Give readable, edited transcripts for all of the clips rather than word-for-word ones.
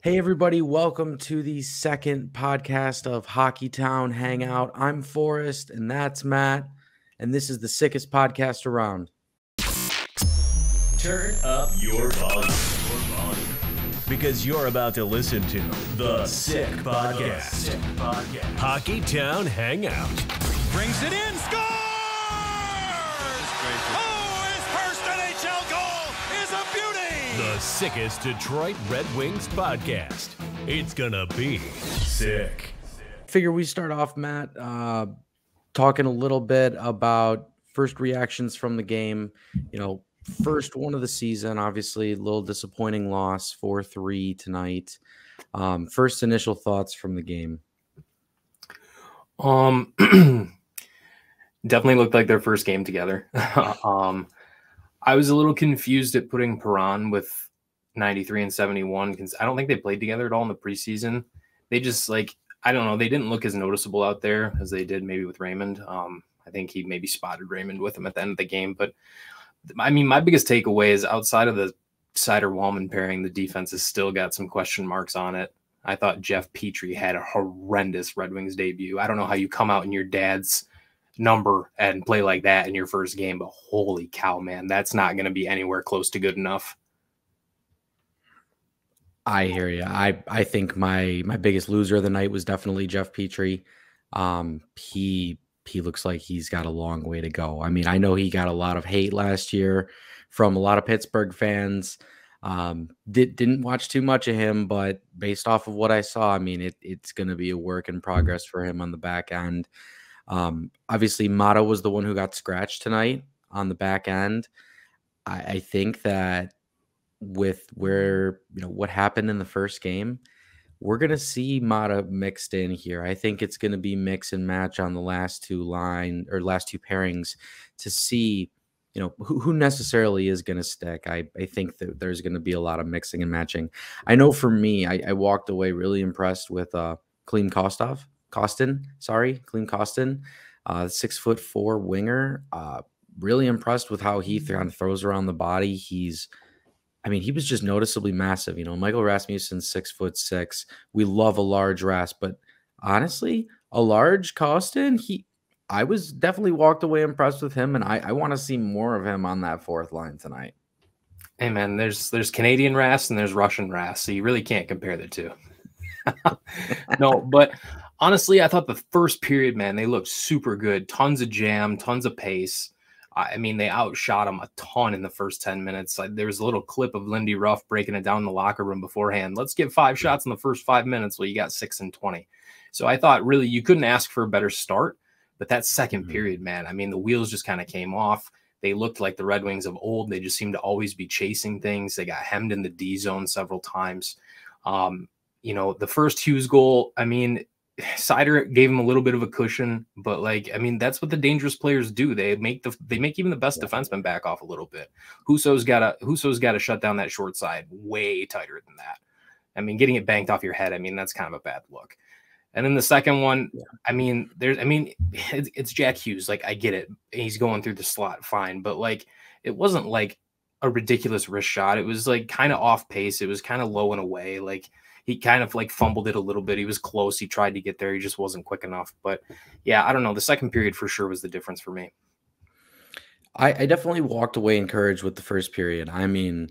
Hey, everybody, welcome to the second podcast of Hockey Town Hangout. I'm Forrest, and that's Matt, and this is the sickest podcast around. Turn up your volume. Because you're about to listen to The Sick Podcast. Hockey Town Hangout. Brings it in, scores! Oh, his first NHL goal is a beauty! The sickest Detroit Red Wings podcast. It's gonna be sick. Figure we start off, Matt, talking a little bit about first reactions from the game. First one of the season, obviously a little disappointing loss, 4-3 tonight. First initial thoughts from the game. Definitely looked like their first game together. I was a little confused at putting Perron with 93 and 71 because I don't think they played together at all in the preseason. They just I don't know. They didn't look as noticeable out there as they did maybe with Raymond. I think he maybe spotted Raymond with him at the end of the game. But I mean, my biggest takeaway is outside of the Seider-Wallman pairing, the defense has still got some question marks on it. I thought Jeff Petrie had a horrendous Red Wings debut. I don't know how you come out in your dad's number and play like that in your first game, but holy cow, man, that's not going to be anywhere close to good enough. I hear you. I think my biggest loser of the night was definitely Jeff Petrie. He looks like he's got a long way to go. I mean, I know he got a lot of hate last year from a lot of Pittsburgh fans. Didn't watch too much of him, but based off of what I saw, I mean, it's going to be a work in progress for him on the back end. Obviously, Mata was the one who got scratched tonight on the back end. I think that with what happened in the first game, we're going to see Mata mixed in here. I think it's going to be mix and match on the last two pairings to see, who necessarily is going to stick. I think that there's going to be a lot of mixing and matching. I know for me, I walked away really impressed with Klim Kostin, 6'4" winger. Really impressed with how he kind of throws around the body. He was just noticeably massive. Michael Rasmussen's 6'6". We love a large Ras, but honestly, a large Kostin, I was definitely walked away impressed with him, and I want to see more of him on that fourth line tonight. Hey man, there's Canadian Ras and there's Russian Ras, so you really can't compare the two. No, but honestly, I thought the first period, man, they looked super good. Tons of jam, tons of pace. I mean, they outshot him a ton in the first 10 minutes. There was a little clip of Lindy Ruff breaking it down in the locker room beforehand. Let's get 5 shots in the first 5 minutes. Well, you got 6 and 20. So I thought really you couldn't ask for a better start. But that second period, man, I mean, the wheels just kind of came off. They looked like the Red Wings of old. They just seemed to always be chasing things. They got hemmed in the D zone several times. The first Hughes goal, I mean, Seider gave him a little bit of a cushion, but that's what the dangerous players do. They make even the best defenseman back off a little bit. Husso's got to shut down that short side way tighter than that. I mean, getting it banked off your head, I mean, that's kind of a bad look. And then the second one, it's Jack Hughes. I get it. He's going through the slot fine, but it wasn't like a ridiculous wrist shot. It was kind of off pace. It was kind of low and away. He kind of fumbled it a little bit. He was close. He tried to get there. He just wasn't quick enough. But yeah, I don't know. The second period for sure was the difference for me. I definitely walked away encouraged with the first period. I mean,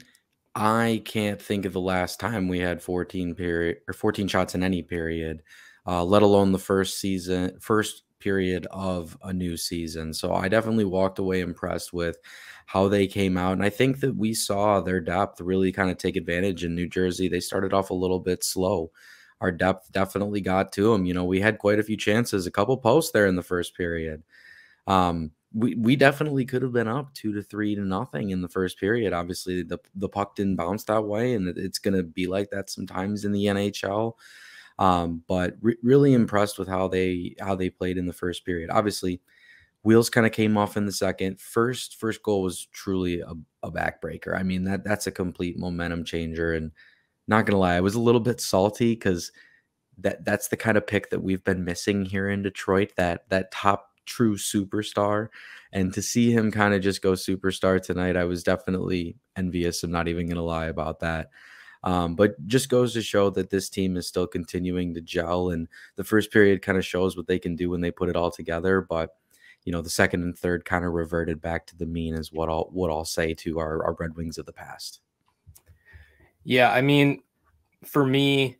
I can't think of the last time we had 14 shots in any period, let alone the first period of a new season. So I definitely walked away impressed with how they came out. And I think that we saw their depth really kind of take advantage in New Jersey. They started off a little bit slow. Our depth definitely got to them. We had quite a few chances, a couple posts there in the first period. We definitely could have been up 2-3-0 in the first period. Obviously, the puck didn't bounce that way, and it's going to be like that sometimes in the NHL. But really impressed with how they played in the first period. Obviously, wheels kind of came off in the second. First goal was truly a backbreaker. I mean, that's a complete momentum changer. And not gonna lie, I was a little bit salty because that's the kind of pick that we've been missing here in Detroit. That top true superstar, and to see him kind of just go superstar tonight, I was definitely envious. I'm not even gonna lie about that. But just goes to show that this team is still continuing to gel, and the first period kind of shows what they can do when they put it all together. But the second and third kind of reverted back to the mean, is what I'll say to our Red Wings of the past. Yeah, I mean, for me,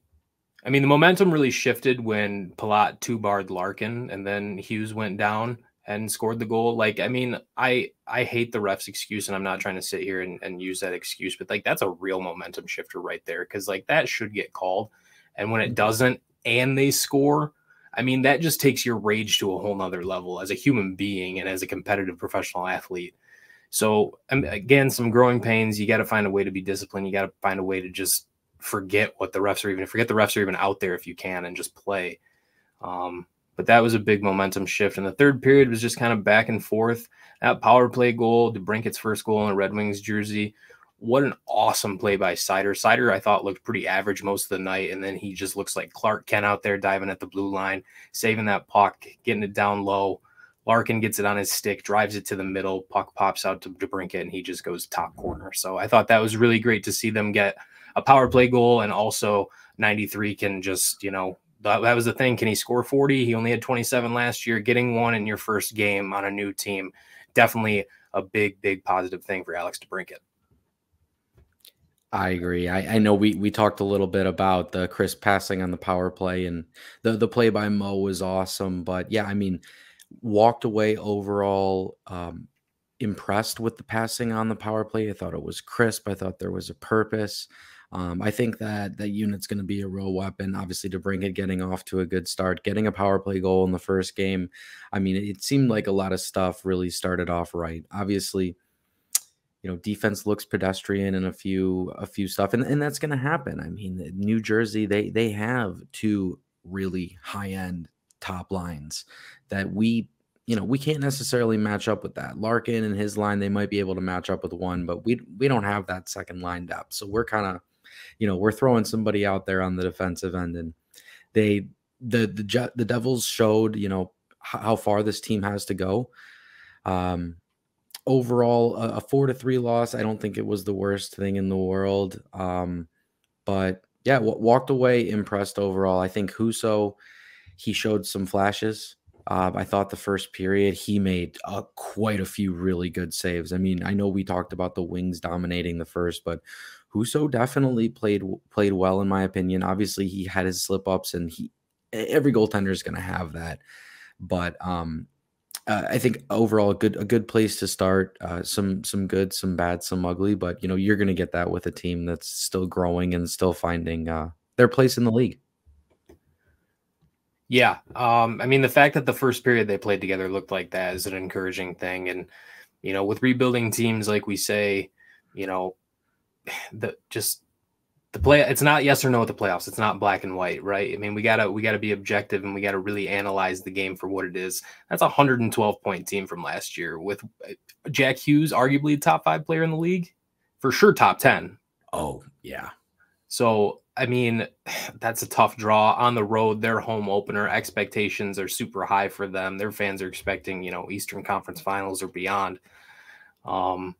the momentum really shifted when Palat two-barred Larkin, and then Hughes went down and scored the goal. Like, I mean, I hate the ref's excuse, and I'm not trying to sit here and use that excuse, but like, that's a real momentum shifter right there, because like, that should get called. And when it doesn't and they score, I mean, that just takes your rage to a whole nother level as a human being and as a competitive professional athlete. So again, some growing pains. You got to find a way to be disciplined. You got to find a way to just forget the refs are even out there if you can, and just play. But that was a big momentum shift. And the third period was just kind of back and forth. That power play goal, DeBrincat's first goal in a Red Wings jersey. What an awesome play by Seider. Seider, I thought, looked pretty average most of the night, and then he just looks like Clark Kent out there diving at the blue line, saving that puck, getting it down low. Larkin gets it on his stick, drives it to the middle, puck pops out to DeBrincat, and he just goes top corner. So I thought that was really great to see them get a power play goal, and also 93 can just, that was the thing. Can he score 40? He only had 27 last year. Getting one in your first game on a new team, definitely a big, big positive thing for Alex DeBrincat. I agree. I know we talked a little bit about the crisp passing on the power play, and the play by Mo was awesome. But yeah, I mean, walked away overall impressed with the passing on the power play. I thought it was crisp. I thought there was a purpose. I think that unit's going to be a real weapon. Obviously, DeBrincat getting off to a good start, getting a power play goal in the first game. I mean, it seemed like a lot of stuff really started off right. Obviously, defense looks pedestrian and a few stuff, and that's going to happen. I mean, New Jersey, they have two really high end top lines that we can't necessarily match up with that. Larkin and his line, they might be able to match up with one, but we don't have that second line depth. So we're kind of, we're throwing somebody out there on the defensive end, and the Devils showed, how far this team has to go. Overall, a 4-3 loss, I don't think it was the worst thing in the world. But yeah, walked away impressed overall. I think Husso, he showed some flashes. I thought the first period he made quite a few really good saves. I mean, I know we talked about the Wings dominating the first, but Husso definitely played well in my opinion. Obviously, he had his slip ups, and every goaltender is going to have that. But I think overall a good place to start. Some good, some bad, some ugly, but you're going to get that with a team that's still growing and still finding their place in the league. Yeah. I mean, the fact that the first period they played together looked like that is an encouraging thing. And, with rebuilding teams, like we say, the play, it's not yes or no at the playoffs. It's not black and white, right? I mean, we gotta be objective, and we gotta really analyze the game for what it is. That's a 112-point team from last year with Jack Hughes, arguably top 5 player in the league, for sure top 10. Oh yeah. So I mean, that's a tough draw on the road. Their home opener, expectations are super high for them. Their fans are expecting, Eastern Conference Finals or beyond. But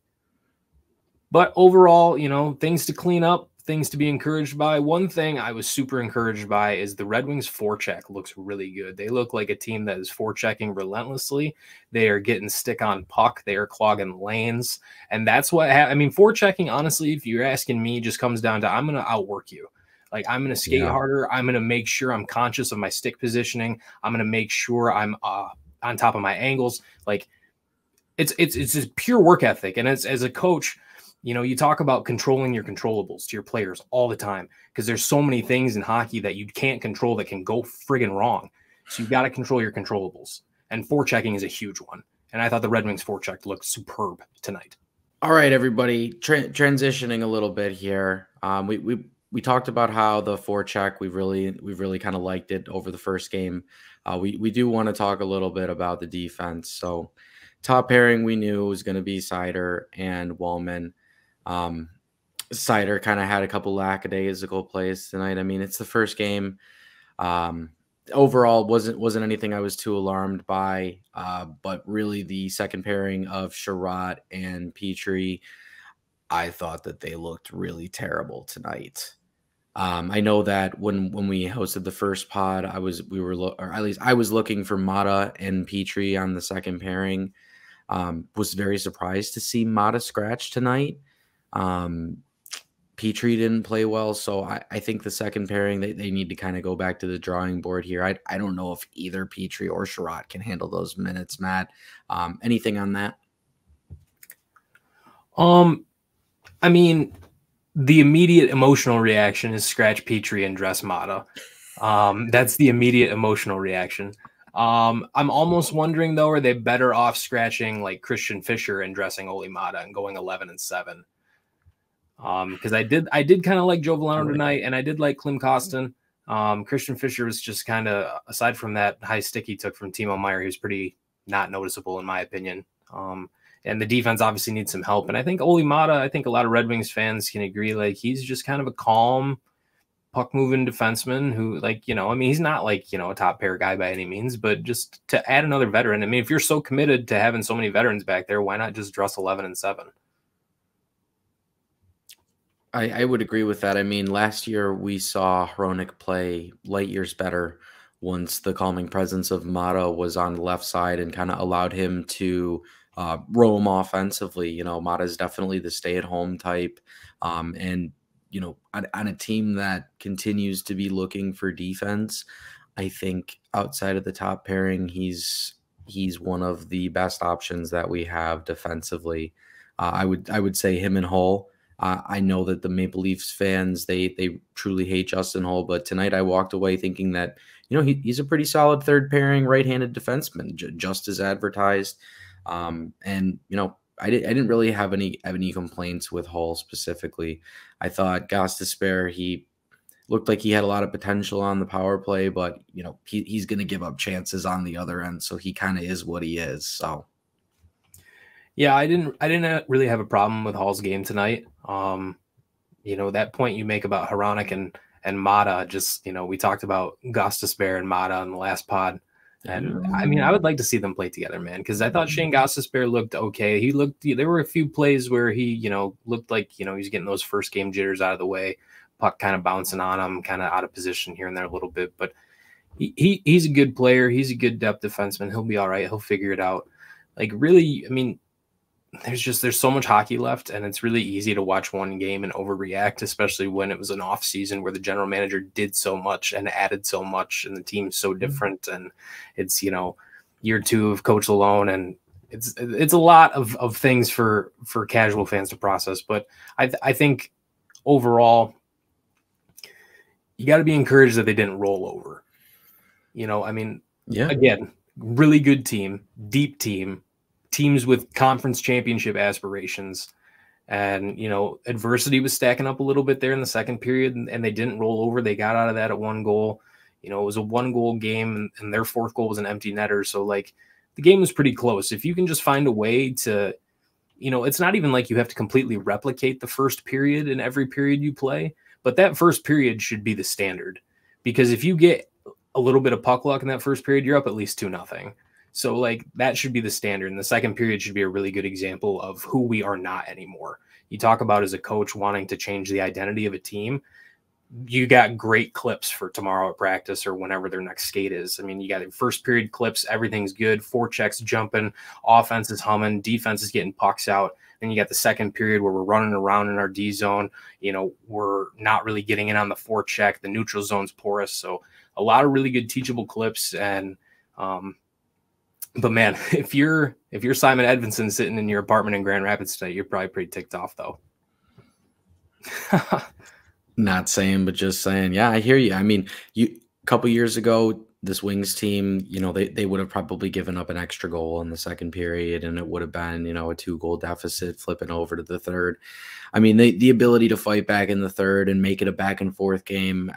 overall, things to clean up, things to be encouraged by. One thing I was super encouraged by is the Red Wings forecheck looks really good. They look like a team that is forechecking relentlessly. They are getting stick on puck. They are clogging lanes. And that's what forechecking, honestly, if you're asking me, just comes down to I'm going to outwork you. Like, I'm going to skate harder. I'm going to make sure I'm conscious of my stick positioning. I'm going to make sure I'm on top of my angles. Like, it's just pure work ethic. And as a coach, you talk about controlling your controllables to your players all the time, because there's so many things in hockey that you can't control that can go friggin' wrong. So you've got to control your controllables. And forechecking is a huge one. And I thought the Red Wings forecheck looked superb tonight. All right, everybody, transitioning a little bit here. We talked about how the forecheck, we've really kind of liked it over the first game. We do want to talk a little bit about the defense. So top pairing we knew was going to be Seider and Wallman. Seider kind of had a couple lackadaisical plays tonight. I mean, it's the first game. Overall, wasn't anything I was too alarmed by. But really, the second pairing of Sherratt and Petrie, I thought that they looked really terrible tonight. I know that when we hosted the first pod, or at least I was looking for Mata and Petrie on the second pairing. Was very surprised to see Mata scratch tonight. Petrie didn't play well, so I think the second pairing, they need to kind of go back to the drawing board here. I don't know if either Petrie or Sherratt can handle those minutes, Matt. Anything on that? I mean, the immediate emotional reaction is scratch Petrie and dress Mata. That's the immediate emotional reaction. I'm almost wondering, though, are they better off scratching like Christian Fischer and dressing Olli Mata and going 11-7? Because I did kind of like Joe Veleno tonight, and I did like Klim Kostin. Christian Fischer was just kind of, aside from that high stick he took from Timo Meier, he was pretty not noticeable in my opinion. And the defense obviously needs some help. And I think Olli Mata, I think a lot of Red Wings fans can agree, like he's just kind of a calm, puck-moving defenseman who, like, you know, I mean, he's not like, you know, a top pair guy by any means, but just to add another veteran. I mean, if you're so committed to having so many veterans back there, why not just dress 11-7? I would agree with that. I mean, last year we saw Hronek play light years better once the calming presence of Mata was on the left side and kind of allowed him to roam offensively. You know, Mata is definitely the stay-at-home type. And, you know, on a team that continues to be looking for defense, I think outside of the top pairing, he's one of the best options that we have defensively. I would say him and Hull. I know that the Maple Leafs fans, they truly hate Justin Hull, but tonight I walked away thinking that, you know, he's a pretty solid third pairing right-handed defenseman, just as advertised. And, you know, I didn't really have any complaints with Hull specifically. I thought Gostisbehere, he looked like he had a lot of potential on the power play, but, you know, he's going to give up chances on the other end. So he kind of is what he is. So. Yeah, I didn't really have a problem with Hall's game tonight. You know, that point you make about Hronek and Mata, just, you know, we talked about Gostisbehere and Mata on the last pod. And I mean, I would like to see them play together, man, because I thought Shane Gostisbehere looked okay. There were a few plays where he, you know, looked like, you know, he's getting those first game jitters out of the way, puck kind of bouncing on him, kind of out of position here and there a little bit. But he's a good player. He's a good depth defenseman. He'll be all right. He'll figure it out. Like, really, I mean, there's so much hockey left, and it's really easy to watch one game and overreact, especially when it was an off season where the general manager did so much and added so much and the team's so different. And it's, you know, year 2 of Coach Lalonde, and it's a lot of things for casual fans to process. But I think overall you got to be encouraged that they didn't roll over. You know, I mean, yeah, again, really good team, deep team. Teams with conference championship aspirations, and, you know, adversity was stacking up a little bit there in the second period, and they didn't roll over. They got out of that at 1 goal. You know, it was a 1-goal game, and their 4th goal was an empty netter. So, like, the game was pretty close. If you can just find a way to, you know, it's not even like you have to completely replicate the first period in every period you play, but that first period should be the standard, because if you get a little bit of puck luck in that first period, you're up at least 2-0. So, like, that should be the standard. And the second period should be a really good example of who we are not anymore. You talk about as a coach wanting to change the identity of a team. You got great clips for tomorrow at practice or whenever their next skate is. I mean, you got the first period clips. Everything's good. Forechecks jumping. Offense is humming. Defense is getting pucks out. Then you got the second period where we're running around in our D zone. You know, we're not really getting in on the forecheck. The neutral zone's porous. So a lot of really good teachable clips. And, but man, if you're Simon Edvinsson sitting in your apartment in Grand Rapids tonight, you're probably pretty ticked off, though. Not saying, but just saying. Yeah, I hear you. I mean, a couple years ago, this Wings team, you know, they would have probably given up an extra goal in the second period, and it would have been, you know, a 2-goal deficit flipping over to the third. I mean, the ability to fight back in the third and make it a back and forth game,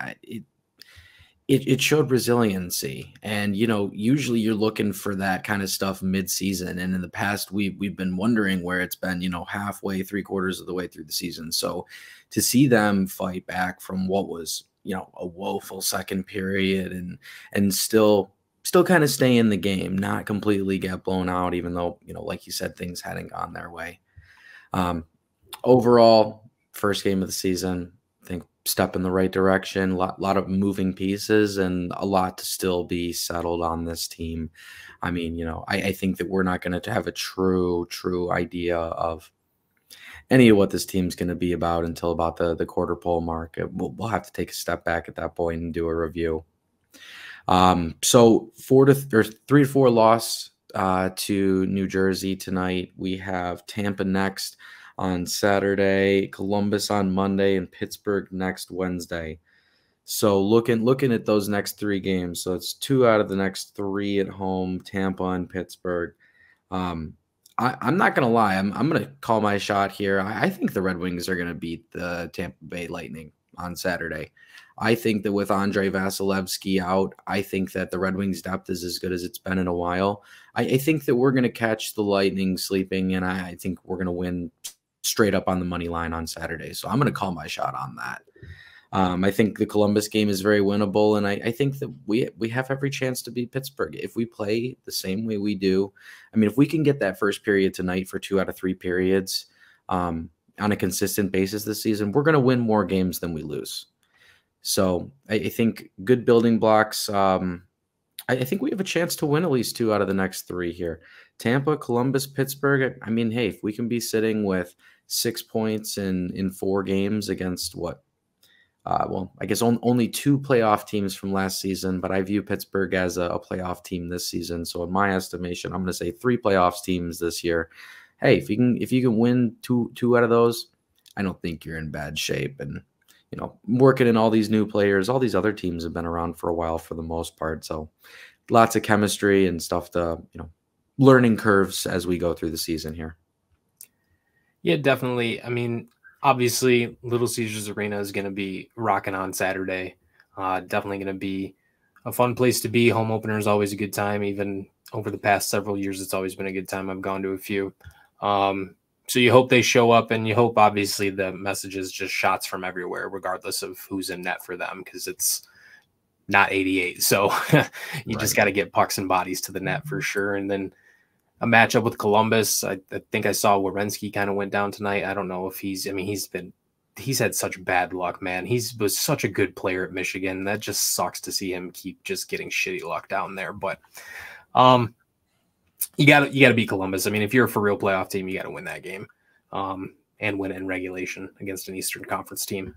it showed resiliency. And, you know, usually you're looking for that kind of stuff mid-season. And in the past, we've been wondering where it's been, you know, halfway, 3/4 of the way through the season. So to see them fight back from what was, you know, a woeful second period and still kind of stay in the game, not completely get blown out, even though, you know, like you said, things hadn't gone their way. Overall, first game of the season, I think step in the right direction. Lot of moving pieces and a lot to still be settled on this team. I mean, I think that we're not going to have a true idea of any of what this team's going to be about until about the quarter pole mark. We'll have to take a step back at that point and do a review. So 3-4 loss to New Jersey tonight. We have Tampa next on Saturday, Columbus on Monday, and Pittsburgh next Wednesday. So looking at those next 3 games, so it's 2 out of the next 3 at home, Tampa and Pittsburgh. I'm not gonna lie, I'm gonna call my shot here. I think the Red Wings are gonna beat the Tampa Bay Lightning on Saturday. I think that with Andrei Vasilevsky out, I think that the Red Wings depth is as good as it's been in a while. I think that we're gonna catch the Lightning sleeping, and I think we're gonna win straight up on the money line on Saturday. So I'm gonna call my shot on that. I think the Columbus game is very winnable, and I think that we have every chance to beat Pittsburgh if we play the same way we do. I mean, if we can get that first period tonight for 2 out of 3 periods on a consistent basis this season, we're going to win more games than we lose. So I think good building blocks. I think we have a chance to win at least 2 out of the next 3 here. Tampa, Columbus, Pittsburgh. I mean, hey, if we can be sitting with 6 points in 4 games against what? Well, I guess only 2 playoff teams from last season, but I view Pittsburgh as a playoff team this season. So in my estimation, I'm going to say 3 playoffs teams this year. Hey, if you can win two out of those, I don't think you're in bad shape. And working in all these new players, all these other teams have been around for a while for the most part. So lots of chemistry and stuff to learning curves as we go through the season here. Yeah, definitely. I mean, obviously, Little Caesars Arena is going to be rocking on Saturday. Definitely going to be a fun place to be. Home opener is always a good time. Even over the past several years, it's always been a good time. I've gone to a few. So you hope they show up, and you hope, obviously, the message is just shots from everywhere, regardless of who's in net for them, because it's not 88. So you just got to get pucks and bodies to the net for sure. And then a matchup with Columbus. I think I saw Werenski kind of went down tonight. I don't know if he's had such bad luck, man. He was such a good player at Michigan. That just sucks to see him keep just getting shitty luck down there. But you got to beat Columbus. I mean, if you're a for real playoff team, you got to win that game and win it in regulation against an Eastern Conference team.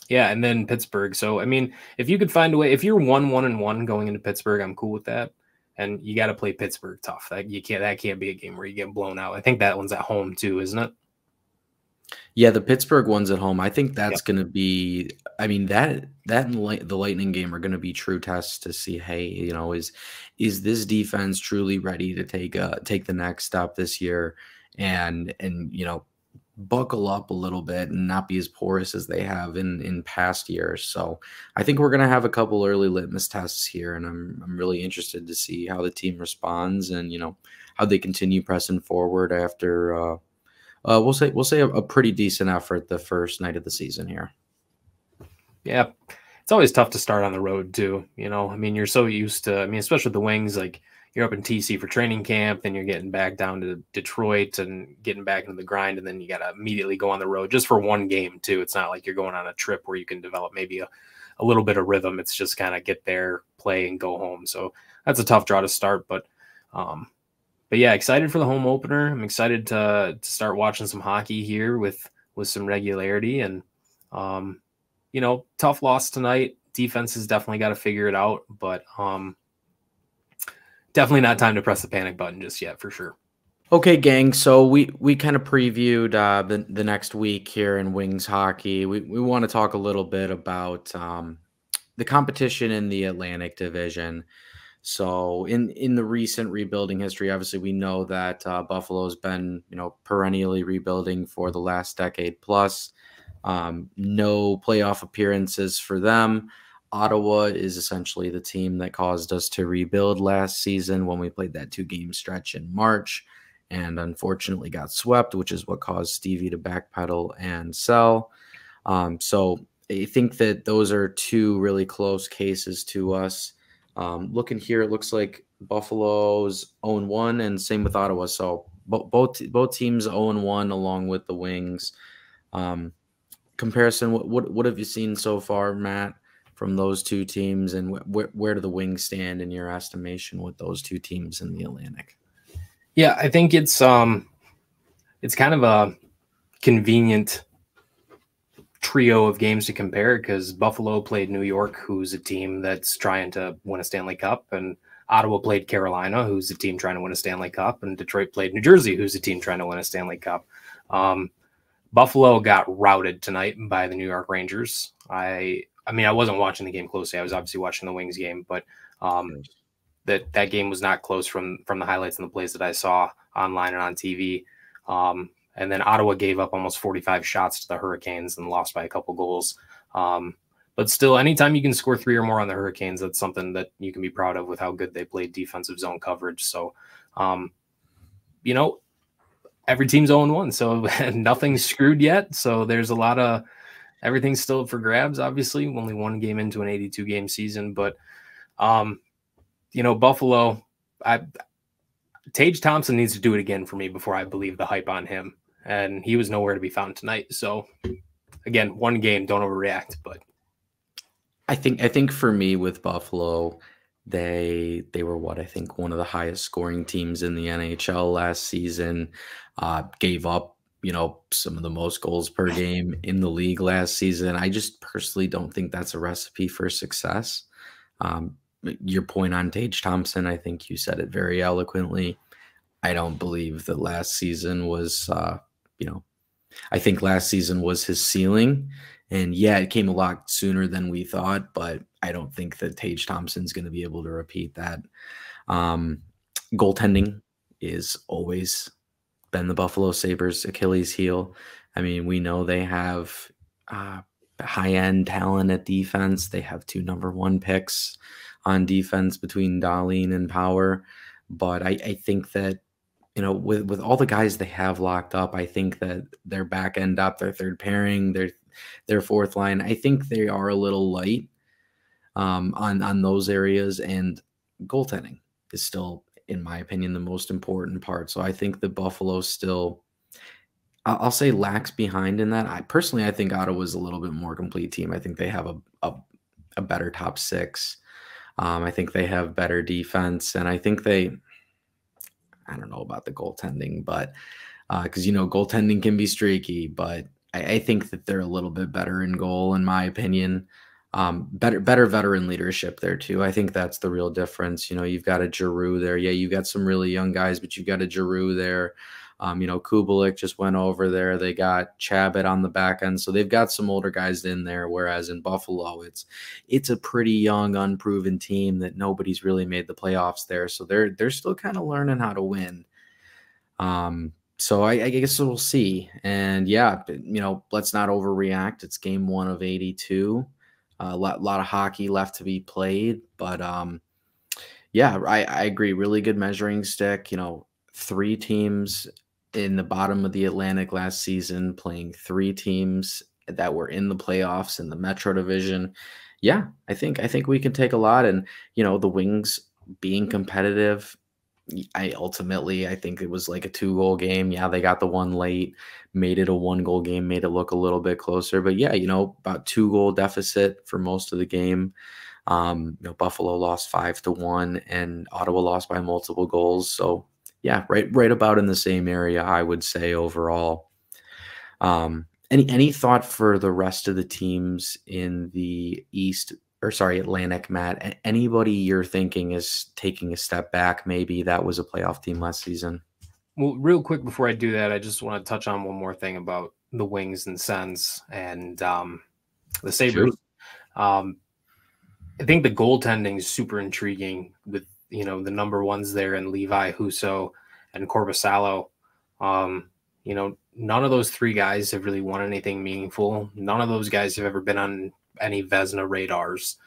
Yeah, and then Pittsburgh. So, I mean, if you could find a way, if you're 1-1-1 going into Pittsburgh, I'm cool with that. And you got to play Pittsburgh tough. That can't be a game where you get blown out. I think that one's at home too, isn't it? Yeah, the Pittsburgh one's at home. I think that's going to be. I mean, that and the Lightning game are going to be true tests to see. Hey, is this defense truly ready to take the next step this year, and buckle up a little bit and not be as porous as they have in past years. So I think we're going to have a couple early litmus tests here, and I'm really interested to see how the team responds and how they continue pressing forward after we'll say a pretty decent effort the first night of the season here. Yeah, it's always tough to start on the road too. I mean, you're so used to. I mean, especially with the Wings, like. You're up in TC for training camp, then you're getting back down to Detroit and getting back into the grind, and then you got to immediately go on the road just for one game too. It's not like you're going on a trip where you can develop maybe a little bit of rhythm. It's just kind of get there, play, and go home. So that's a tough draw to start, but yeah, excited for the home opener. I'm excited to start watching some hockey here with some regularity, and tough loss tonight. Defense has definitely got to figure it out, but definitely not time to press the panic button just yet, for sure. Okay, gang. So we kind of previewed the next week here in Wings hockey. We want to talk a little bit about the competition in the Atlantic Division. So in the recent rebuilding history, obviously we know that Buffalo's been perennially rebuilding for the last decade plus. No playoff appearances for them. Ottawa is essentially the team that caused us to rebuild last season when we played that 2-game stretch in March and unfortunately got swept, which is what caused Stevie to backpedal and sell. So I think that those are 2 really close cases to us. Looking here, it looks like Buffalo's 0-1 and same with Ottawa. So both teams 0-1 along with the Wings. Comparison, what have you seen so far, Matt, from those two teams, and where do the Wings stand in your estimation with those two teams in the Atlantic? Yeah, I think it's kind of a convenient trio of games to compare because Buffalo played New York, who's a team that's trying to win a Stanley Cup, and Ottawa played Carolina, who's a team trying to win a Stanley Cup, and Detroit played New Jersey, who's a team trying to win a Stanley Cup. Buffalo got routed tonight by the New York Rangers. I mean, I wasn't watching the game closely. I was obviously watching the Wings game, but that game was not close from the highlights and the plays that I saw online and on TV. And then Ottawa gave up almost 45 shots to the Hurricanes and lost by a couple goals. But still, anytime you can score 3 or more on the Hurricanes, that's something that you can be proud of with how good they played defensive zone coverage. So, every team's 0-1, so nothing's screwed yet. So there's a lot of everything's still up for grabs, obviously. Only one game into an 82-game season. But, Buffalo, Tage Thompson needs to do it again for me before I believe the hype on him. And he was nowhere to be found tonight. So, again, one game, don't overreact. But I think for me with Buffalo, they were one of the highest scoring teams in the NHL last season. Gave up, some of the most goals per game in the league last season. I just personally don't think that's a recipe for success. Your point on Tage Thompson, I think you said it very eloquently. I don't believe that last season was, I think last season was his ceiling. And yeah, it came a lot sooner than we thought, but I don't think that Tage Thompson's going to be able to repeat that. Goaltending is always been the Buffalo Sabres' Achilles heel. I mean, we know they have high-end talent at defense. They have 2 number-1 picks on defense between Dahlin and Power. But I think that, with all the guys they have locked up, I think that their back end up, their third pairing, their fourth line, I think they are a little light on those areas. And goaltending is still, in my opinion, the most important part. So I think the Buffalo still, I'll say, lacks behind in that. I think Ottawa's a little bit more complete team. I think they have a better top 6. I think they have better defense, and I think I don't know about the goaltending, but because goaltending can be streaky, but I think that they're a little bit better in goal, in my opinion. Better veteran leadership there too. I think that's the real difference. You've got a Giroux there. Yeah, you've got some really young guys, but you've got a Giroux there. Kubalik just went over there. They got Chabot on the back end. So they've got some older guys in there, whereas in Buffalo, it's a pretty young, unproven team that nobody's really made the playoffs there. So they're still kind of learning how to win. So I guess we'll see. And yeah, let's not overreact. It's game 1 of 82. A lot of hockey left to be played, but yeah, I agree. Really good measuring stick. 3 teams in the bottom of the Atlantic last season playing 3 teams that were in the playoffs in the Metro Division. Yeah, I think we can take a lot. And the Wings being competitive, I think it was like a 2-goal game. Yeah, they got the one late, made it a 1-goal game, made it look a little bit closer. But yeah, about 2-goal deficit for most of the game. Buffalo lost 5-1, and Ottawa lost by multiple goals. So yeah, right about in the same area, I would say overall. Any thought for the rest of the teams in the Atlantic, Matt? Anybody you're thinking is taking a step back? Maybe that was a playoff team last season. Well, real quick before I do that, I just want to touch on one more thing about the Wings and Sens and the Sabres. I think the goaltending is super intriguing with the number ones there and Levi, Husso, and Korpisalo. None of those 3 guys have really won anything meaningful. None of those guys have ever been on any Vezina radars.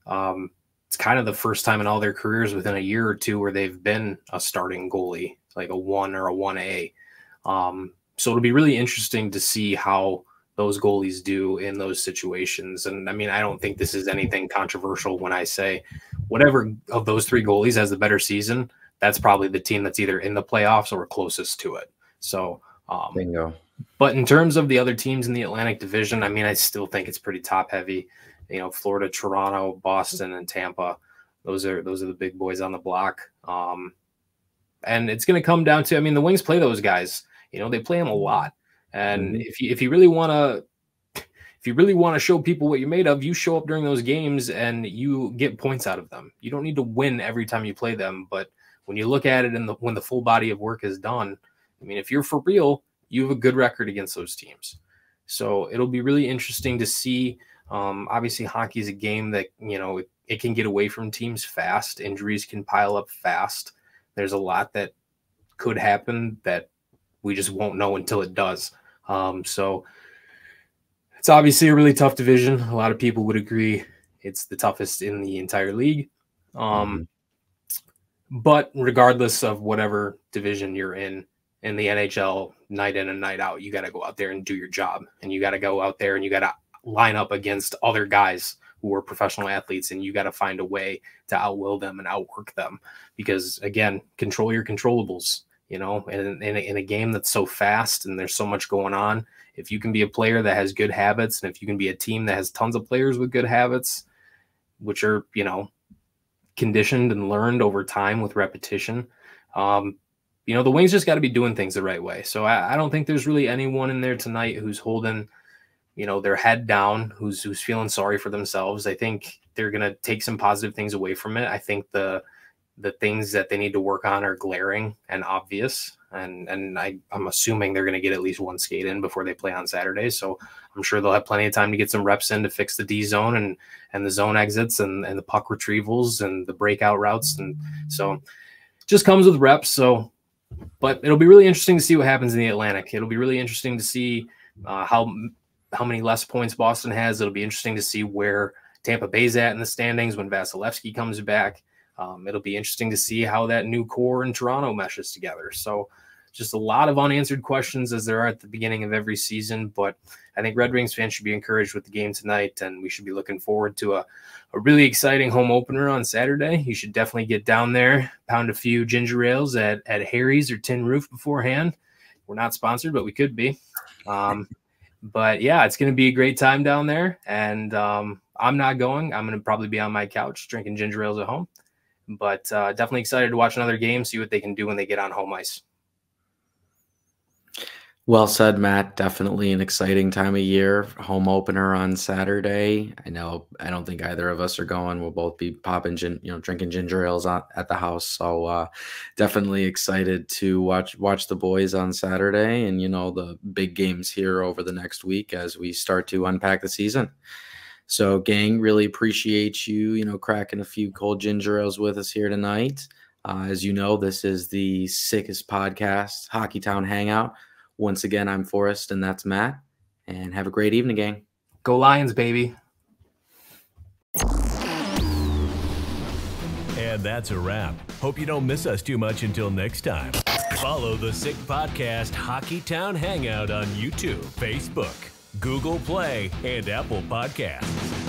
It's kind of the first time in all their careers within a year or 2 where they've been a starting goalie, like a 1 or a 1A. So it'll be really interesting to see how those goalies do in those situations. And I mean, I don't think this is anything controversial when I say whatever of those 3 goalies has the better season, that's probably the team that's either in the playoffs or closest to it. So, bingo. But in terms of the other teams in the Atlantic Division, I mean, I still think it's pretty top heavy. You know, Florida, Toronto, Boston, and Tampa. Those are the big boys on the block. And it's going to come down to, I mean, the Wings play those guys. You know, they play them a lot. And if you really want to show people what you're made of, you show up during those games and you get points out of them. You don't need to win every time you play them, but when you look at it when the full body of work is done, I mean, if you're for real, you have a good record against those teams. So it'll be really interesting to see. Obviously, hockey is a game that, you know, it can get away from teams fast. Injuries can pile up fast. There's a lot that could happen that we just won't know until it does. So it's obviously a really tough division. A lot of people would agree it's the toughest in the entire league. But regardless of whatever division you're in the NHL, night in and night out, you got to go out there and do your job. And you got to go out there and you got to line up against other guys who are professional athletes, and you got to find a way to outwill them and outwork them. Because, again, control your controllables. You know, and in a game that's so fast and there's so much going on, if you can be a player that has good habits, and if you can be a team that has tons of players with good habits, which are, you know, conditioned and learned over time with repetition, you know, the Wings just got to be doing things the right way. So I don't think there's really anyone in there tonight who's holding, you know, their head down, who's feeling sorry for themselves. I think they're going to take some positive things away from it. I think the things that they need to work on are glaring and obvious. And I'm assuming they're going to get at least one skate in before they play on Saturday. So I'm sure they'll have plenty of time to get some reps in to fix the D zone and the zone exits and the puck retrievals and the breakout routes. And so it just comes with reps. So, but it'll be really interesting to see what happens in the Atlantic. It'll be really interesting to see how many less points Boston has. It'll be interesting to see where Tampa Bay's at in the standings when Vasilevsky comes back. It'll be interesting to see how that new core in Toronto meshes together. So just a lot of unanswered questions, as there are at the beginning of every season. But I think Red Wings fans should be encouraged with the game tonight, and we should be looking forward to a really exciting home opener on Saturday. You should definitely get down there, pound a few ginger ales at Harry's or Tin Roof beforehand. We're not sponsored, but we could be. But yeah, it's going to be a great time down there. And I'm not going. I'm going to probably be on my couch drinking ginger ales at home. But definitely excited to watch another game, see what they can do when they get on home ice. Well said, Matt. Definitely an exciting time of year. Home opener on Saturday. I don't think either of us are going. We'll both be popping, drinking ginger ales at the house. So definitely excited to watch the boys on Saturday, and the big games here over the next week as we start to unpack the season. So, gang, really appreciate you, cracking a few cold ginger ales with us here tonight. As you know, this is the sickest podcast, Hockeytown Hangout. Once again, I'm Forrest, and that's Matt. And have a great evening, gang. Go Lions, baby. And that's a wrap. Hope you don't miss us too much until next time. Follow the Sick Podcast Hockeytown Hangout on YouTube, Facebook, Google Play, and Apple Podcasts.